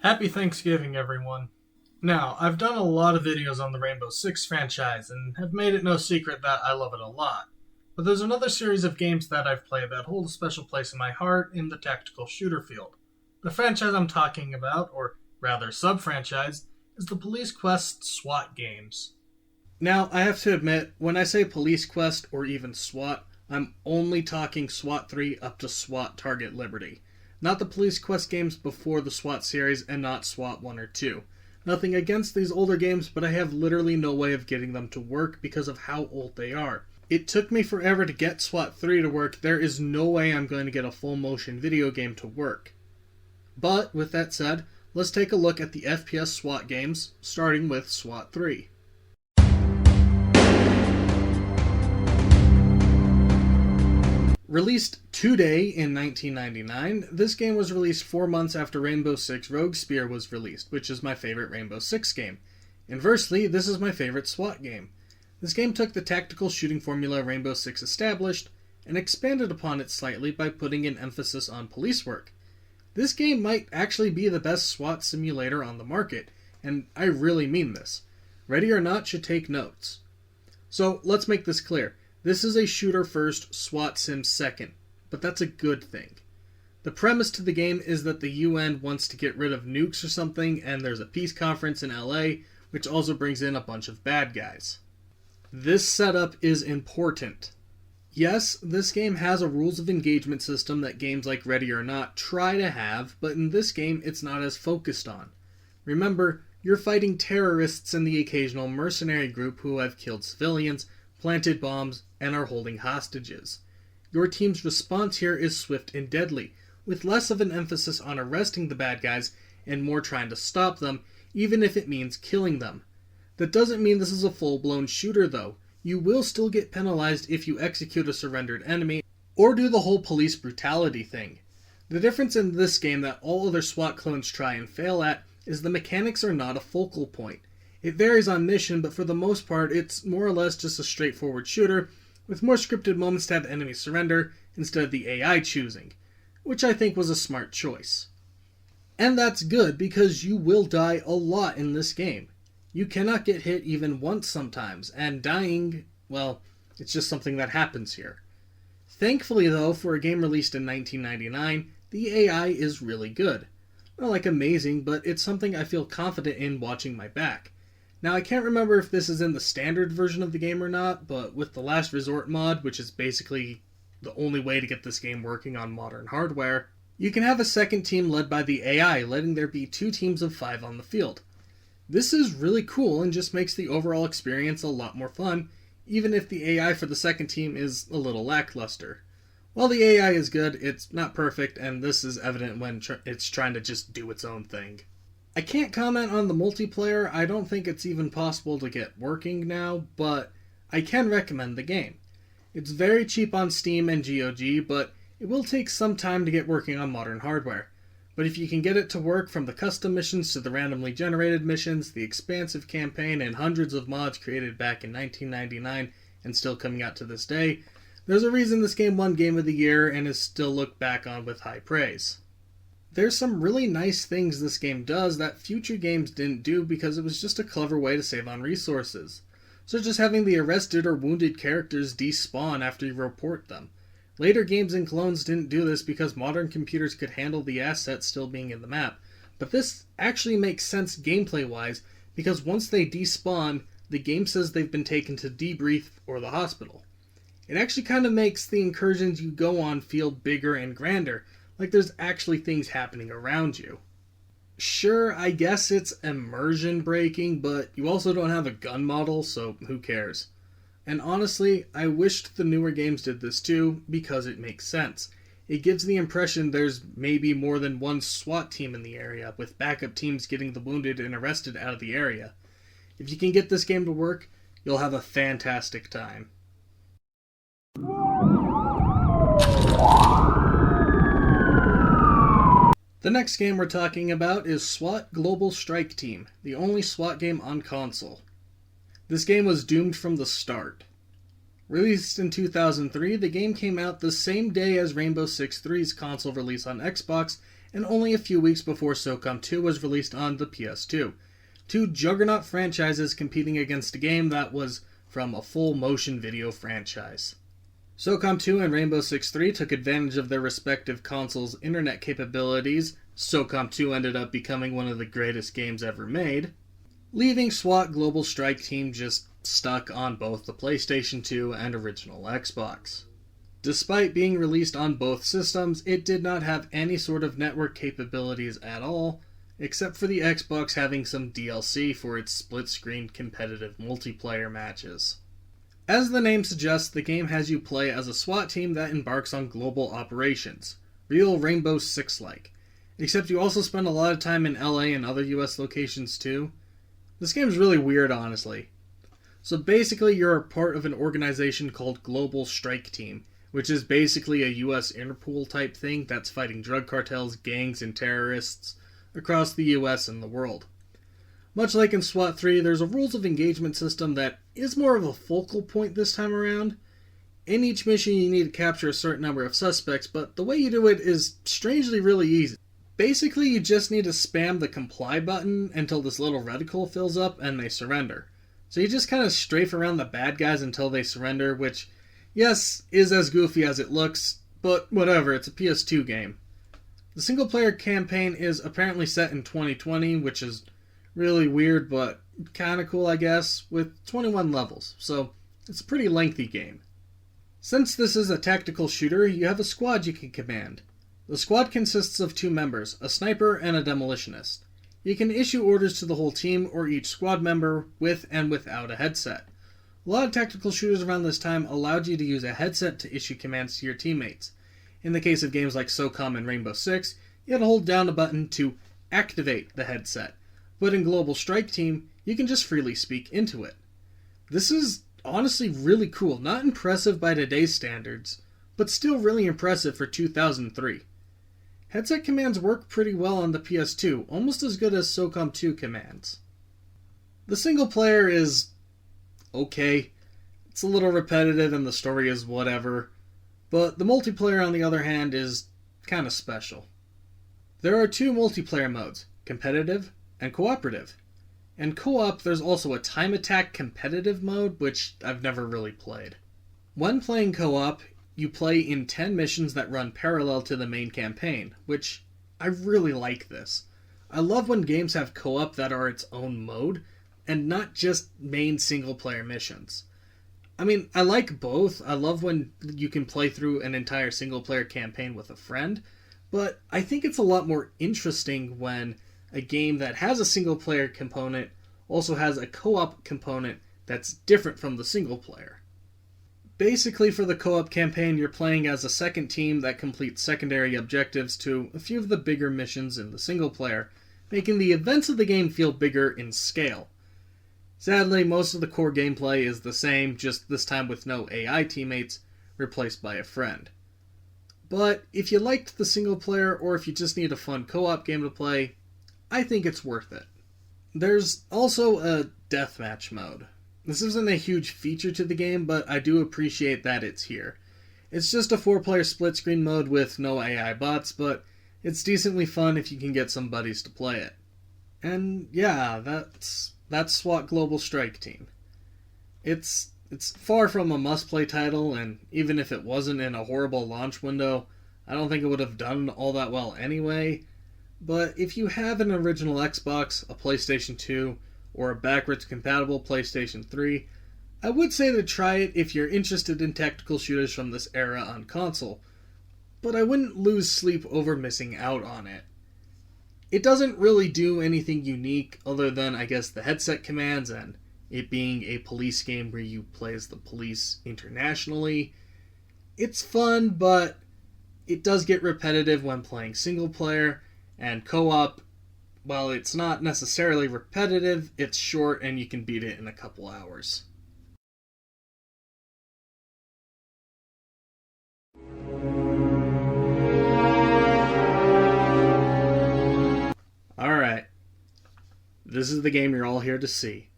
Happy Thanksgiving, everyone. Now, I've done a lot of videos on the Rainbow Six franchise and have made it no secret that I love it a lot. But there's another series of games that I've played that hold a special place in my heart in the tactical shooter field. The franchise I'm talking about, or rather sub-franchise, is the Police Quest SWAT games. Now, I have to admit, when I say Police Quest or even SWAT, I'm only talking SWAT 3 up to SWAT Target Liberty. Not the Police Quest games before the SWAT series, and not SWAT 1 or 2. Nothing against these older games, but I have literally no way of getting them to work because of how old they are. It took me forever to get SWAT 3 to work. There is no way I'm going to get a full motion video game to work. But, with that said, let's take a look at the FPS SWAT games, starting with SWAT 3. Released today in 1999, this game was released 4 months after Rainbow Six Rogue Spear was released, which is my favorite Rainbow Six game. Inversely, this is my favorite SWAT game. This game took the tactical shooting formula Rainbow Six established and expanded upon it slightly by putting an emphasis on police work. This game might actually be the best SWAT simulator on the market, and I really mean this. Ready or Not should take notes. So let's make this clear. This is a shooter first, SWAT sim second, but that's a good thing. The premise to the game is that the UN wants to get rid of nukes or something, and there's a peace conference in LA, which also brings in a bunch of bad guys. This setup is important. Yes, this game has a rules of engagement system that games like Ready or Not try to have, but in this game it's not as focused on. Remember, you're fighting terrorists and the occasional mercenary group who have killed civilians, planted bombs, and are holding hostages. Your team's response here is swift and deadly, with less of an emphasis on arresting the bad guys and more trying to stop them, even if it means killing them. That doesn't mean this is a full-blown shooter though. You will still get penalized if you execute a surrendered enemy, or do the whole police brutality thing. The difference in this game that all other SWAT clones try and fail at is the mechanics are not a focal point. It varies on mission, but for the most part, it's more or less just a straightforward shooter, with more scripted moments to have enemies surrender instead of the AI choosing, which I think was a smart choice. And that's good, because you will die a lot in this game. You cannot get hit even once sometimes, and dying, well, it's just something that happens here. Thankfully though, for a game released in 1999, the AI is really good. Not like amazing, but it's something I feel confident in watching my back. Now, I can't remember if this is in the standard version of the game or not, but with the Last Resort mod, which is basically the only way to get this game working on modern hardware, you can have a second team led by the AI, letting there be 2 teams of 5 on the field. This is really cool and just makes the overall experience a lot more fun, even if the AI for the second team is a little lackluster. While the AI is good, it's not perfect, and this is evident when it's trying to just do its own thing. I can't comment on the multiplayer. I don't think it's even possible to get working now, but I can recommend the game. It's very cheap on Steam and GOG, but it will take some time to get working on modern hardware. But if you can get it to work, from the custom missions to the randomly generated missions, the expansive campaign, and hundreds of mods created back in 1999 and still coming out to this day, there's a reason this game won Game of the Year and is still looked back on with high praise. There's some really nice things this game does that future games didn't do because it was just a clever way to save on resources, such as having the arrested or wounded characters despawn after you report them. Later games and clones didn't do this because modern computers could handle the assets still being in the map, but this actually makes sense gameplay-wise because once they despawn, the game says they've been taken to debrief or the hospital. It actually kind of makes the incursions you go on feel bigger and grander, like there's actually things happening around you. Sure, I guess it's immersion breaking, but you also don't have a gun model, so who cares? And honestly, I wished the newer games did this too, because it makes sense. It gives the impression there's maybe more than one SWAT team in the area, with backup teams getting the wounded and arrested out of the area. If you can get this game to work, you'll have a fantastic time. The next game we're talking about is SWAT Global Strike Team, the only SWAT game on console. This game was doomed from the start. Released in 2003, the game came out the same day as Rainbow Six 3's console release on Xbox and only a few weeks before SOCOM 2 was released on the PS2. Two juggernaut franchises competing against a game that was from a full motion video franchise. SOCOM 2 and Rainbow Six 3 took advantage of their respective consoles' internet capabilities. SOCOM 2 ended up becoming one of the greatest games ever made, leaving SWAT Global Strike Team just stuck on both the PlayStation 2 and original Xbox. Despite being released on both systems, it did not have any sort of network capabilities at all, except for the Xbox having some DLC for its split-screen competitive multiplayer matches. As the name suggests, the game has you play as a SWAT team that embarks on global operations, real Rainbow Six-like, except you also spend a lot of time in LA and other US locations too. This game's really weird, honestly. So basically you're a part of an organization called Global Strike Team, which is basically a US Interpol type thing that's fighting drug cartels, gangs, and terrorists across the US and the world. Much like in SWAT 3, there's a rules of engagement system that is more of a focal point this time around. In each mission you need to capture a certain number of suspects, but the way you do it is strangely really easy. Basically you just need to spam the comply button until this little reticle fills up and they surrender. So you just kind of strafe around the bad guys until they surrender, which, yes, is as goofy as it looks, but whatever, it's a PS2 game. The single-player campaign is apparently set in 2020, which is really weird, but kind of cool, I guess, with 21 levels, so it's a pretty lengthy game. Since this is a tactical shooter, you have a squad you can command. The squad consists of 2 members, a sniper and a demolitionist. You can issue orders to the whole team or each squad member with and without a headset. A lot of tactical shooters around this time allowed you to use a headset to issue commands to your teammates. In the case of games like SOCOM and Rainbow Six, you had to hold down a button to activate the headset, but in Global Strike Team, you can just freely speak into it. This is honestly really cool, not impressive by today's standards, but still really impressive for 2003. Headset commands work pretty well on the PS2, almost as good as SOCOM 2 commands. The single player is okay. It's a little repetitive and the story is whatever, but the multiplayer on the other hand is kind of special. There are 2 multiplayer modes, competitive and cooperative. In co-op, there's also a time attack competitive mode, which I've never really played. When playing co-op, you play in 10 missions that run parallel to the main campaign, which I really like this. I love when games have co-op that are its own mode, and not just main single-player missions. I mean, I like both. I love when you can play through an entire single-player campaign with a friend, but I think it's a lot more interesting when a game that has a single-player component also has a co-op component that's different from the single-player. Basically, for the co-op campaign, you're playing as a second team that completes secondary objectives to a few of the bigger missions in the single-player, making the events of the game feel bigger in scale. Sadly, most of the core gameplay is the same, just this time with no AI teammates, replaced by a friend. But if you liked the single player, or if you just need a fun co-op game to play, I think it's worth it. There's also a deathmatch mode. This isn't a huge feature to the game, but I do appreciate that it's here. It's just a 4-player split-screen mode with no AI bots, but it's decently fun if you can get some buddies to play it. And yeah, that's SWAT Global Strike Team. It's far from a must-play title, and even if it wasn't in a horrible launch window, I don't think it would have done all that well anyway. But if you have an original Xbox, a PlayStation 2, or a backwards compatible PlayStation 3, I would say to try it if you're interested in tactical shooters from this era on console, but I wouldn't lose sleep over missing out on it. It doesn't really do anything unique other than, I guess, the headset commands and it being a police game where you play as the police internationally. It's fun, but it does get repetitive when playing single player, and co-op, while it's not necessarily repetitive, it's short and you can beat it in a couple hours. Alright, this is the game you're all here to see.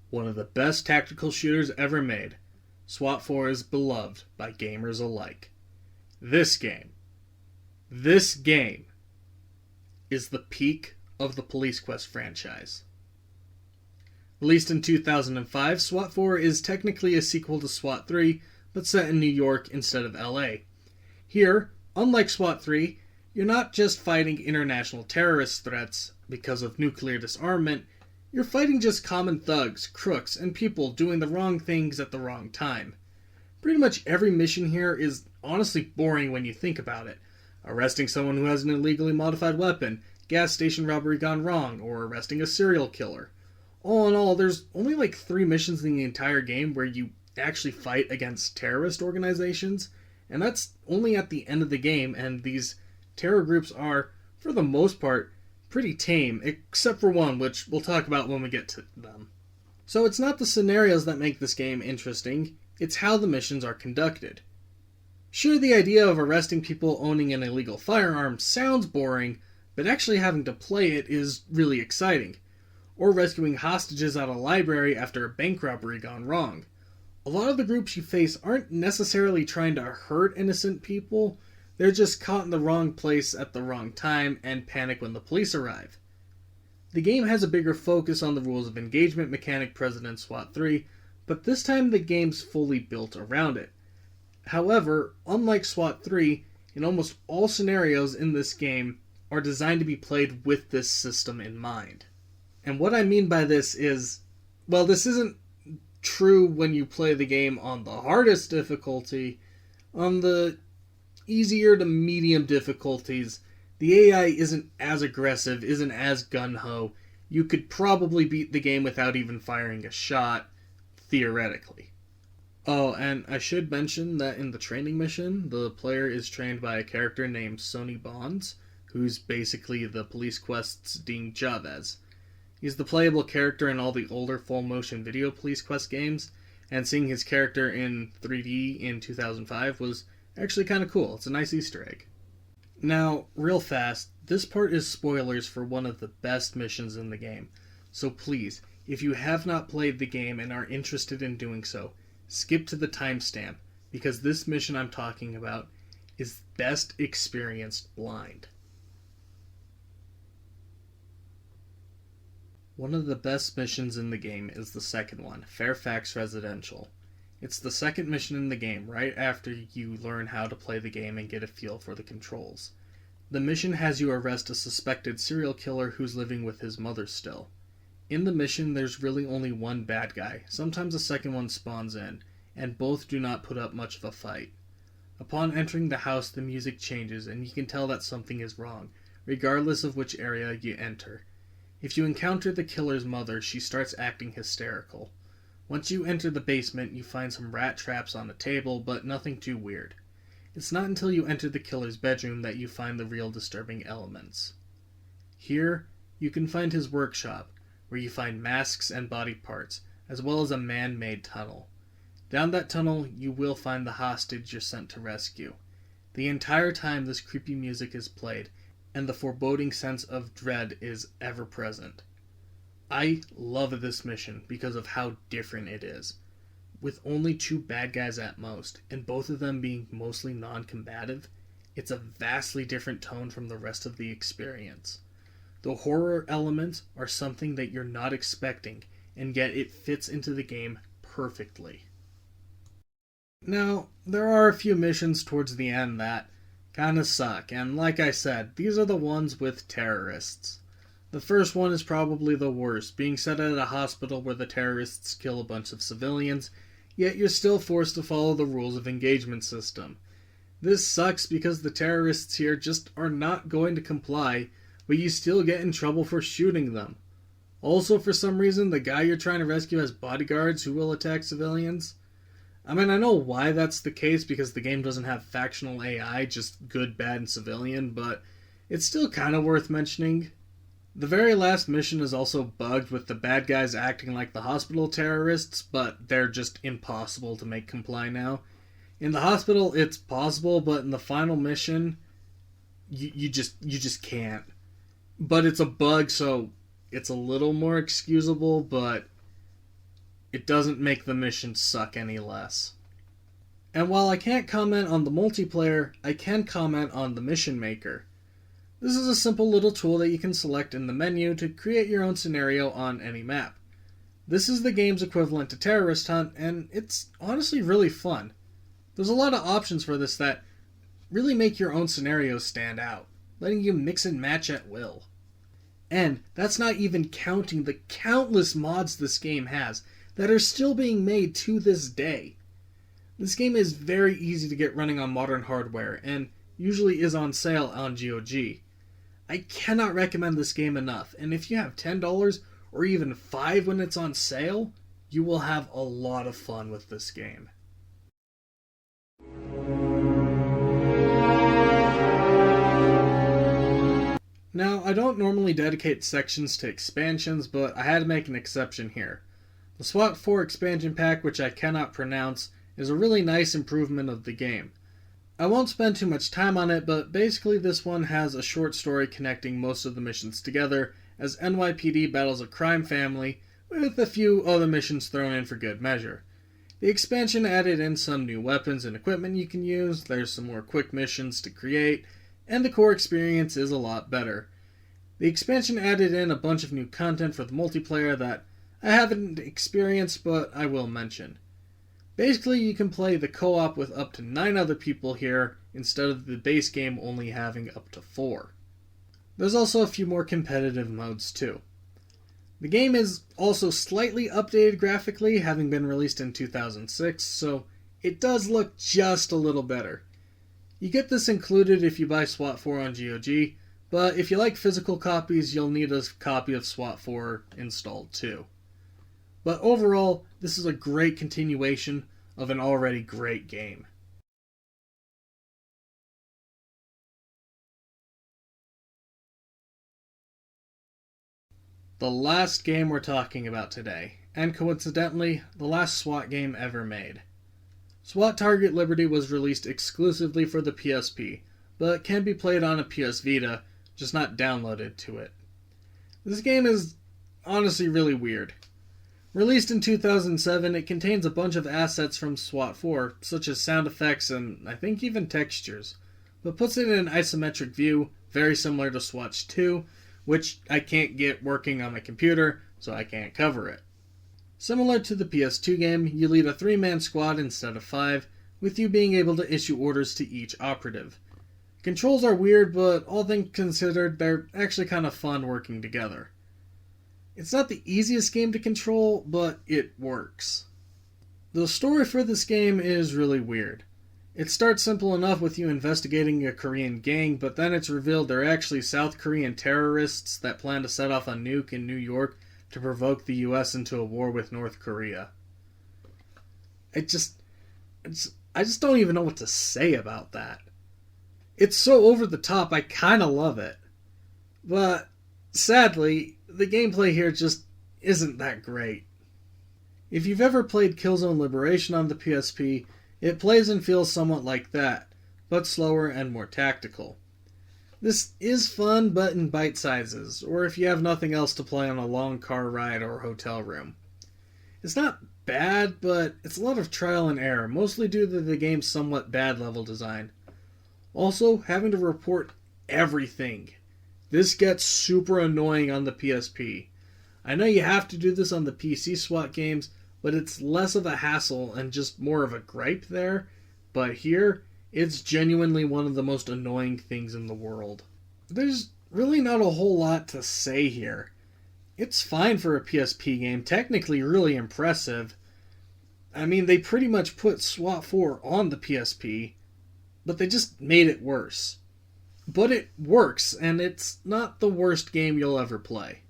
One of the best tactical shooters ever made, SWAT 4 is beloved by gamers alike. This game is the peak of the Police Quest franchise. Released in 2005, SWAT 4 is technically a sequel to SWAT 3, but set in New York instead of LA. Here, unlike SWAT 3, you're not just fighting international terrorist threats because of nuclear disarmament, you're fighting just common thugs, crooks, and people doing the wrong things at the wrong time. Pretty much every mission here is honestly boring when you think about it. Arresting someone who has an illegally modified weapon, gas station robbery gone wrong, or arresting a serial killer. All in all, there's only like 3 missions in the entire game where you actually fight against terrorist organizations, and that's only at the end of the game, and these terror groups are, for the most part, pretty tame, except for one, which we'll talk about when we get to them. So it's not the scenarios that make this game interesting, it's how the missions are conducted. Sure, the idea of arresting people owning an illegal firearm sounds boring, but actually having to play it is really exciting. Or rescuing hostages out of a library after a bank robbery gone wrong. A lot of the groups you face aren't necessarily trying to hurt innocent people, they're just caught in the wrong place at the wrong time and panic when the police arrive. The game has a bigger focus on the rules of engagement mechanic present in SWAT 3, but this time the game's fully built around it. However, unlike SWAT 3, in almost all scenarios in this game are designed to be played with this system in mind. And what I mean by this is, well, this isn't true when you play the game on the hardest difficulty. On the easier to medium difficulties, the AI isn't as aggressive, isn't as gung-ho. You could probably beat the game without even firing a shot, theoretically. Oh, and I should mention that in the training mission, the player is trained by a character named Sonny Bonds, who's basically the Police Quest's Dean Chavez. He's the playable character in all the older full-motion video Police Quest games, and seeing his character in 3D in 2005 was actually kind of cool. It's a nice Easter egg. Now, real fast, this part is spoilers for one of the best missions in the game, so please, if you have not played the game and are interested in doing so, skip to the timestamp, because this mission I'm talking about is best experienced blind. One of the best missions in the game is the second one, Fairfax Residential. It's the second mission in the game, right after you learn how to play the game and get a feel for the controls. The mission has you arrest a suspected serial killer who's living with his mother still. In the mission, there's really only one bad guy, sometimes a second one spawns in, and both do not put up much of a fight. Upon entering the house, the music changes, and you can tell that something is wrong, regardless of which area you enter. If you encounter the killer's mother, she starts acting hysterical. Once you enter the basement, you find some rat traps on a table, but nothing too weird. It's not until you enter the killer's bedroom that you find the real disturbing elements. Here, you can find his workshop, where you find masks and body parts, as well as a man-made tunnel. Down that tunnel, you will find the hostage you're sent to rescue. The entire time this creepy music is played, and the foreboding sense of dread is ever present. I love this mission because of how different it is. With only 2 bad guys at most, and both of them being mostly non-combative, it's a vastly different tone from the rest of the experience. The horror elements are something that you're not expecting, and yet it fits into the game perfectly. Now, there are a few missions towards the end that kinda suck, and like I said, these are the ones with terrorists. The first one is probably the worst, being set at a hospital where the terrorists kill a bunch of civilians, yet you're still forced to follow the rules of engagement system. This sucks because the terrorists here just are not going to comply, but you still get in trouble for shooting them. Also, for some reason, the guy you're trying to rescue has bodyguards who will attack civilians. I mean, I know why that's the case because the game doesn't have factional AI, just good, bad, and civilian, but it's still kind of worth mentioning. The very last mission is also bugged with the bad guys acting like the hospital terrorists, but they're just impossible to make comply now. In the hospital, it's possible, but in the final mission, you just can't. But it's a bug, so it's a little more excusable, but it doesn't make the mission suck any less. And while I can't comment on the multiplayer, I can comment on the mission maker. This is a simple little tool that you can select in the menu to create your own scenario on any map. This is the game's equivalent to Terrorist Hunt, and it's honestly really fun. There's a lot of options for this that really make your own scenarios stand out, letting you mix and match at will. And that's not even counting the countless mods this game has that are still being made to this day. This game is very easy to get running on modern hardware, and usually is on sale on GOG. I cannot recommend this game enough, and if you have $10 or even $5 when it's on sale, you will have a lot of fun with this game. Now, I don't normally dedicate sections to expansions, but I had to make an exception here. The SWAT 4 expansion pack, which I cannot pronounce, is a really nice improvement of the game. I won't spend too much time on it, but basically this one has a short story connecting most of the missions together as NYPD battles a crime family with a few other missions thrown in for good measure. The expansion added in some new weapons and equipment you can use, there's some more quick missions to create, and the core experience is a lot better. The expansion added in a bunch of new content for the multiplayer that I haven't experienced, but I will mention. Basically, you can play the co-op with up to 9 other people here, instead of the base game only having up to 4. There's also a few more competitive modes too. The game is also slightly updated graphically, having been released in 2006, so it does look just a little better. You get this included if you buy SWAT 4 on GOG, but if you like physical copies, you'll need a copy of SWAT 4 installed too. But overall, this is a great continuation of an already great game. The last game we're talking about today, and coincidentally, the last SWAT game ever made. SWAT Target Liberty was released exclusively for the PSP, but can be played on a PS Vita, just not downloaded to it. This game is honestly really weird. Released in 2007, it contains a bunch of assets from SWAT 4, such as sound effects and I think even textures, but puts it in an isometric view, very similar to SWAT 2, which I can't get working on my computer, so I can't cover it. Similar to the PS2 game, you lead a 3-man squad instead of 5, with you being able to issue orders to each operative. Controls are weird, but all things considered, they're actually kind of fun working together. It's not the easiest game to control, but it works. The story for this game is really weird. It starts simple enough with you investigating a Korean gang, but then it's revealed they're actually South Korean terrorists that plan to set off a nuke in New York to provoke the US into a war with North Korea. I just don't even know what to say about that. It's so over the top, I kinda love it. But, sadly, the gameplay here just isn't that great. If you've ever played Killzone Liberation on the PSP, it plays and feels somewhat like that, but slower and more tactical. This is fun, but in bite sizes, or if you have nothing else to play on a long car ride or hotel room. It's not bad, but it's a lot of trial and error, mostly due to the game's somewhat bad level design. Also, having to report everything. This gets super annoying on the PSP. I know you have to do this on the PC SWAT games, but it's less of a hassle and just more of a gripe there. But here, it's genuinely one of the most annoying things in the world. There's really not a whole lot to say here. It's fine for a PSP game, technically really impressive. I mean, they pretty much put SWAT 4 on the PSP, but they just made it worse. But it works, and it's not the worst game you'll ever play.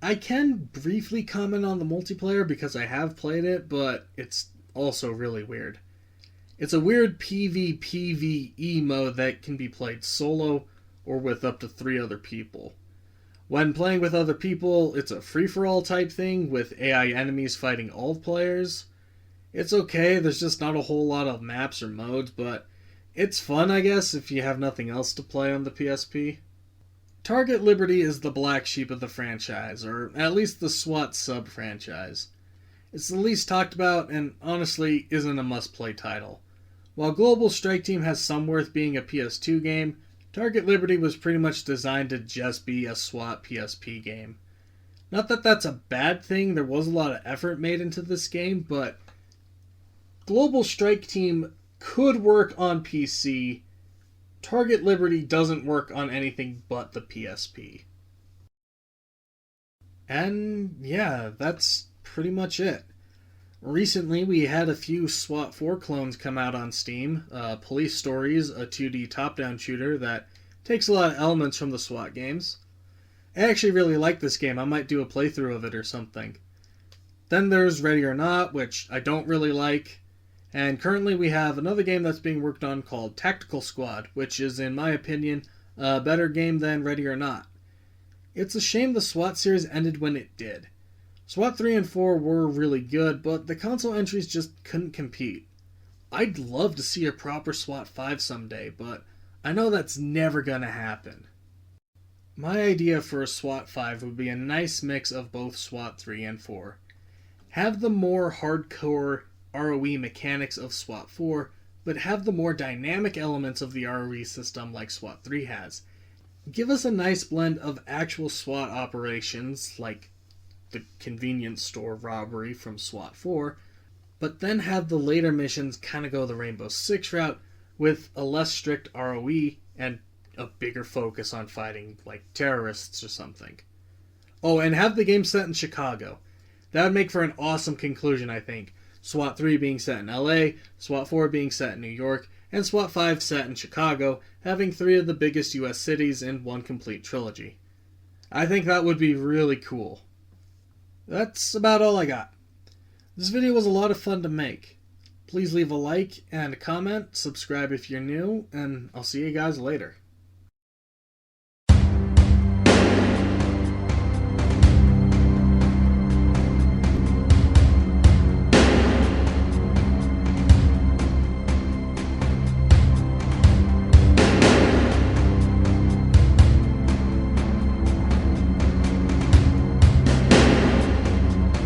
I can briefly comment on the multiplayer because I have played it, but it's also really weird. It's a weird PvPvE mode that can be played solo or with up to 3 other people. When playing with other people, it's a free-for-all type thing with AI enemies fighting all players. It's okay, there's just not a whole lot of maps or modes, but it's fun, I guess, if you have nothing else to play on the PSP. Target Liberty is the black sheep of the franchise, or at least the SWAT sub-franchise. It's the least talked about and honestly isn't a must-play title. While Global Strike Team has some worth being a PS2 game, Target Liberty was pretty much designed to just be a SWAT PSP game. Not that that's a bad thing, there was a lot of effort made into this game, but Global Strike Team could work on PC. Target Liberty doesn't work on anything but the PSP. And yeah, that's pretty much it. Recently, we had a few SWAT 4 clones come out on Steam. Police Stories, a 2D top-down shooter that takes a lot of elements from the SWAT games. I actually really like this game. I might do a playthrough of it or something. Then there's Ready or Not, which I don't really like. And currently we have another game that's being worked on called Tactical Squad, which is, in my opinion, a better game than Ready or Not. It's a shame the SWAT series ended when it did. SWAT 3 and 4 were really good, but the console entries just couldn't compete. I'd love to see a proper SWAT 5 someday, but I know that's never gonna happen. My idea for a SWAT 5 would be a nice mix of both SWAT 3 and 4. Have the more hardcore ROE mechanics of SWAT 4, but have the more dynamic elements of the ROE system like SWAT 3 has. Give us a nice blend of actual SWAT operations, like the convenience store robbery from SWAT 4, but then have the later missions kind of go the Rainbow Six route with a less strict ROE and a bigger focus on fighting like terrorists or something. Oh, and have the game set in Chicago. That would make for an awesome conclusion, I think. SWAT 3 being set in LA, SWAT 4 being set in New York, and SWAT 5 set in Chicago, having 3 of the biggest US cities in one complete trilogy. I think that would be really cool. That's about all I got. This video was a lot of fun to make. Please leave a like and a comment, subscribe if you're new, and I'll see you guys later.